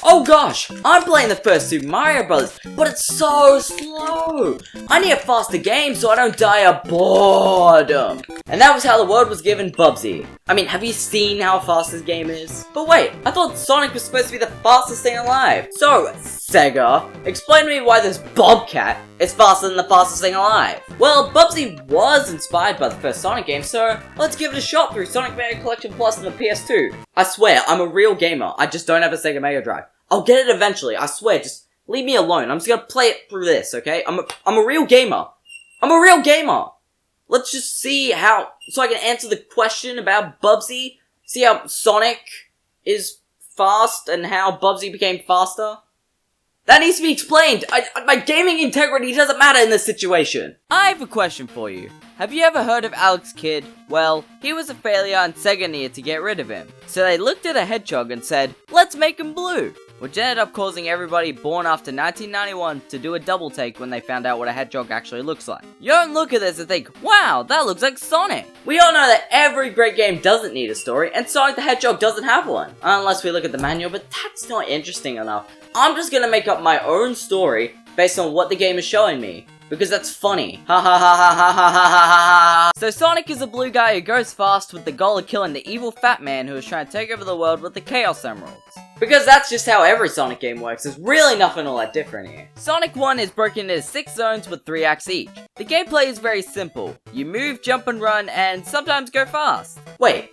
Oh gosh, I'm playing the first Super Mario Bros, but it's so slow. I need a faster game so I don't die of boredom. And that was how the world was given Bubsy. I mean, have you seen how fast this game is? But wait, I thought Sonic was supposed to be the fastest thing alive. So, Sega, explain to me why this Bobcat is faster than the fastest thing alive. Well, Bubsy was inspired by the first Sonic game, so let's give it a shot through Sonic Mega Collection Plus on the PS2. I swear, I'm a real gamer, I just don't have a Sega Mega Drive. I'll get it eventually, I swear, just leave me alone. I'm just gonna play it through this, okay? I'm a real gamer. I'm a real gamer. Let's just see how, so I can answer the question about Bubsy. See how Sonic is fast and how Bubsy became faster. That needs to be explained. My gaming integrity doesn't matter in this situation. I have a question for you. Have you ever heard of Alex Kidd? Well, he was a failure and Sega needed to get rid of him. So they looked at a hedgehog and said, let's make him blue. Which ended up causing everybody born after 1991 to do a double take when they found out what a hedgehog actually looks like. You don't look at this and think, wow, that looks like Sonic. We all know that every great game doesn't need a story, and Sonic the Hedgehog doesn't have one. Unless we look at the manual, but that's not interesting enough. I'm just gonna make up my own story based on what the game is showing me. Because that's funny. Ha ha ha ha ha ha ha ha ha. So Sonic is a blue guy who goes fast with the goal of killing the evil fat man who is trying to take over the world with the Chaos Emeralds. Because that's just how every Sonic game works, there's really nothing all that different here. Sonic 1 is broken into 6 zones with 3 acts each. The gameplay is very simple. You move, jump and run, and sometimes go fast. Wait,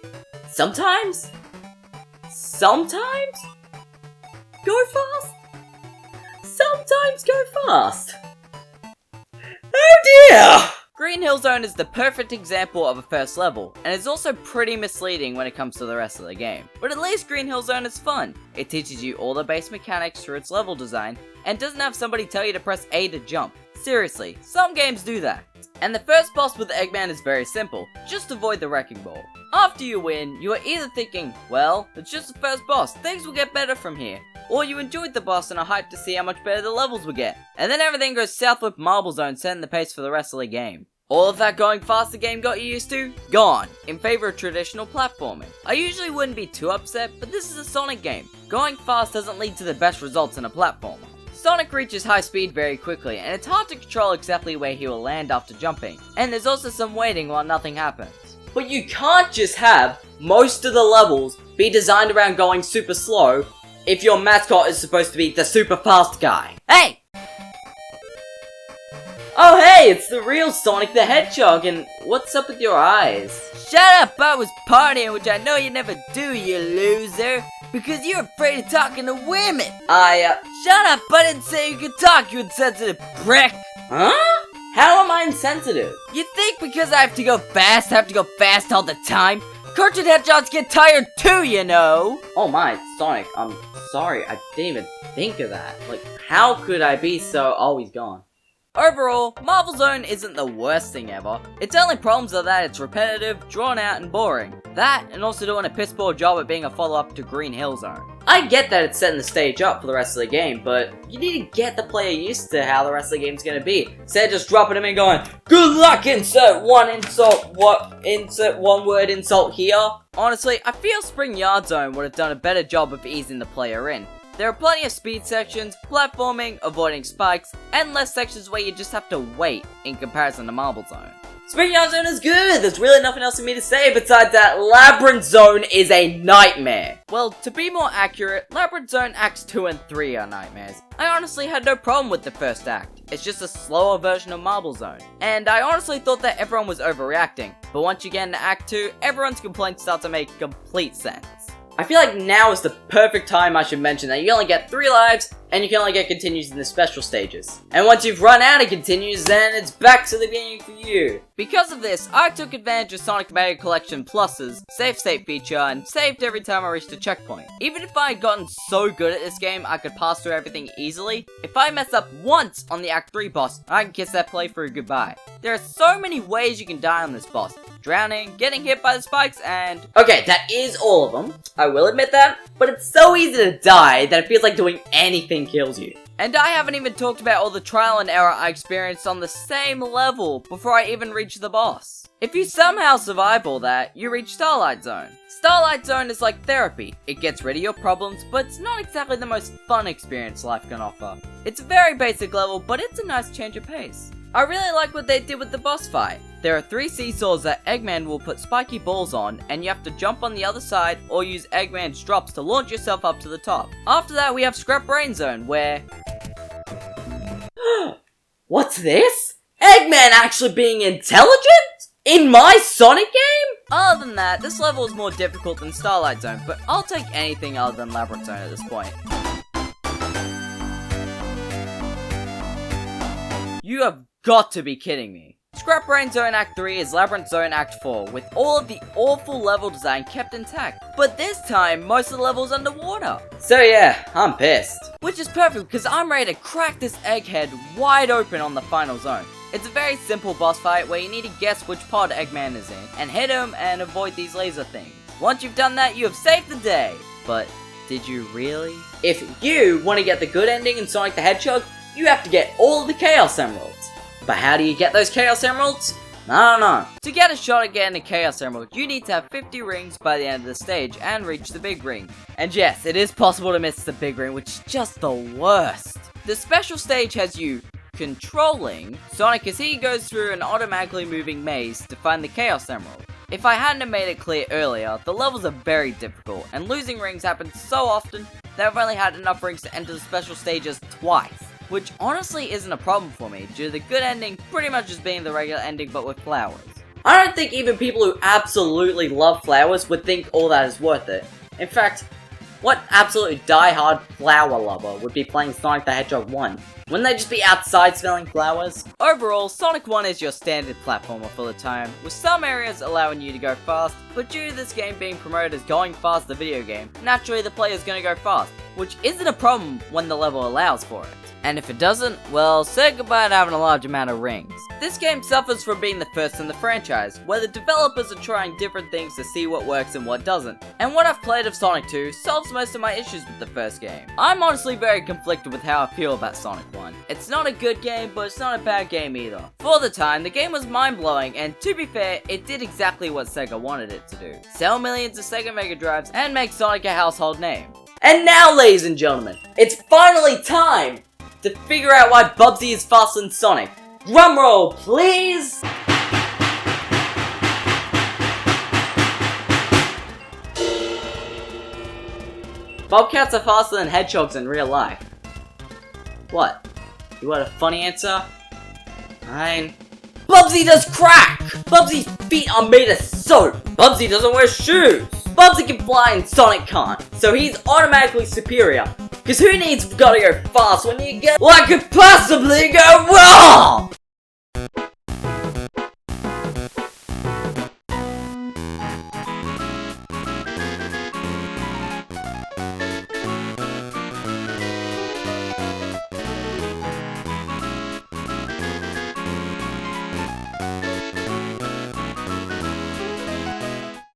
sometimes? Sometimes? Go fast? Sometimes go fast. Oh dear! Green Hill Zone is the perfect example of a first level, and is also pretty misleading when it comes to the rest of the game. But at least Green Hill Zone is fun. It teaches you all the base mechanics through its level design, and doesn't have somebody tell you to press A to jump. Seriously, some games do that. And the first boss with Eggman is very simple, just avoid the wrecking ball. After you win, you are either thinking, well, it's just the first boss, things will get better from here. Or you enjoyed the boss and are hyped to see how much better the levels will get. And then everything goes south with Marble Zone setting the pace for the rest of the game. All of that going fast the game got you used to, gone, in favor of traditional platforming. I usually wouldn't be too upset, but this is a Sonic game. Going fast doesn't lead to the best results in a platformer. Sonic reaches high speed very quickly, and it's hard to control exactly where he will land after jumping. And there's also some waiting while nothing happens. But you can't just have most of the levels be designed around going super slow if your mascot is supposed to be the super fast guy. Hey! Oh hey, it's the real Sonic the Hedgehog, and what's up with your eyes? Shut up, I was partying, which I know you never do, you loser. Because you're afraid of talking to women. Shut up, I didn't say you could talk, you insensitive prick. Huh? How am I insensitive? You think because I have to go fast all the time? Cartoon hedgehogs get tired too, you know! Oh my, Sonic, I'm sorry, I didn't even think of that. Like, how could I be so always gone? Overall, Marble Zone isn't the worst thing ever. Its only problems are that it's repetitive, drawn out, and boring. That, and also doing a piss poor job at being a follow-up to Green Hill Zone. I get that it's setting the stage up for the rest of the game, but you need to get the player used to how the rest of the game's gonna be. Instead of just dropping them in going, good luck, insert one word insult here. Honestly, I feel Spring Yard Zone would have done a better job of easing the player in. There are plenty of speed sections, platforming, avoiding spikes, and less sections where you just have to wait in comparison to Marble Zone. Spring Yard Zone is good, there's really nothing else for me to say besides that Labyrinth Zone is a nightmare. Well, to be more accurate, Labyrinth Zone Acts 2 and 3 are nightmares. I honestly had no problem with the first act. It's just a slower version of Marble Zone. And I honestly thought that everyone was overreacting, but once you get into Act 2, everyone's complaints start to make complete sense. I feel like now is the perfect time I should mention that you only get 3 lives, and you can only get continues in the special stages. And once you've run out of continues, then it's back to the beginning for you. Because of this, I took advantage of Sonic Mega Collection Plus's save state feature and saved every time I reached a checkpoint. Even if I had gotten so good at this game I could pass through everything easily, if I mess up once on the Act 3 boss, I can kiss that playthrough goodbye. There are so many ways you can die on this boss. Drowning, getting hit by the spikes, and... Okay, that is all of them. I will admit that. But it's so easy to die that it feels like doing anything kills you. And I haven't even talked about all the trial and error I experienced on the same level before I even reached the boss. If you somehow survive all that, you reach Starlight Zone. Starlight Zone is like therapy. It gets rid of your problems, but it's not exactly the most fun experience life can offer. It's a very basic level, but it's a nice change of pace. I really like what they did with the boss fight. There are 3 seesaws that Eggman will put spiky balls on, and you have to jump on the other side or use Eggman's drops to launch yourself up to the top. After that, we have Scrap Brain Zone, where... What's this? Eggman actually being intelligent? In my Sonic game? Other than that, this level is more difficult than Starlight Zone, but I'll take anything other than Labyrinth Zone at this point. You have got to be kidding me. Scrap Brain Zone Act 3 is Labyrinth Zone Act 4, with all of the awful level design kept intact, but this time, most of the level's underwater. So yeah, I'm pissed. Which is perfect, because I'm ready to crack this egghead wide open on the final zone. It's a very simple boss fight where you need to guess which pod Eggman is in, and hit him and avoid these laser things. Once you've done that, you have saved the day. But, did you really? If you want to get the good ending in Sonic the Hedgehog, you have to get all of the Chaos Emeralds. But how do you get those Chaos Emeralds? I don't know. To get a shot at getting a Chaos Emerald, you need to have 50 rings by the end of the stage and reach the big ring. And yes, it is possible to miss the big ring, which is just the worst. The special stage has you controlling Sonic as he goes through an automatically moving maze to find the Chaos Emerald. If I hadn't have made it clear earlier, the levels are very difficult, and losing rings happens so often that I've only had enough rings to enter the special stages twice. Which honestly isn't a problem for me, due to the good ending pretty much just being the regular ending but with flowers. I don't think even people who absolutely love flowers would think all that is worth it. In fact, what absolutely die-hard flower lover would be playing Sonic the Hedgehog 1? Wouldn't they just be outside smelling flowers? Overall, Sonic 1 is your standard platformer for the time, with some areas allowing you to go fast, but due to this game being promoted as going fast the video game, naturally the player's gonna go fast, which isn't a problem when the level allows for it. And if it doesn't, well, say goodbye to having a large amount of rings. This game suffers from being the first in the franchise, where the developers are trying different things to see what works and what doesn't. And what I've played of Sonic 2 solves most of my issues with the first game. I'm honestly very conflicted with how I feel about Sonic 1. It's not a good game, but it's not a bad game either. For the time, the game was mind-blowing, and to be fair, it did exactly what Sega wanted it to do. Sell millions of Sega Mega Drives, and make Sonic a household name. And now, ladies and gentlemen, it's finally time to figure out why Bubsy is faster than Sonic. Drumroll, please! Bobcats are faster than hedgehogs in real life. What? You want a funny answer? Fine. Bubsy does crack! Bubsy's feet are made of soap! Bubsy doesn't wear shoes! Bubsy can fly and Sonic can't, so he's automatically superior. Cause who needs gotta go fast when you get what could possibly go wrong?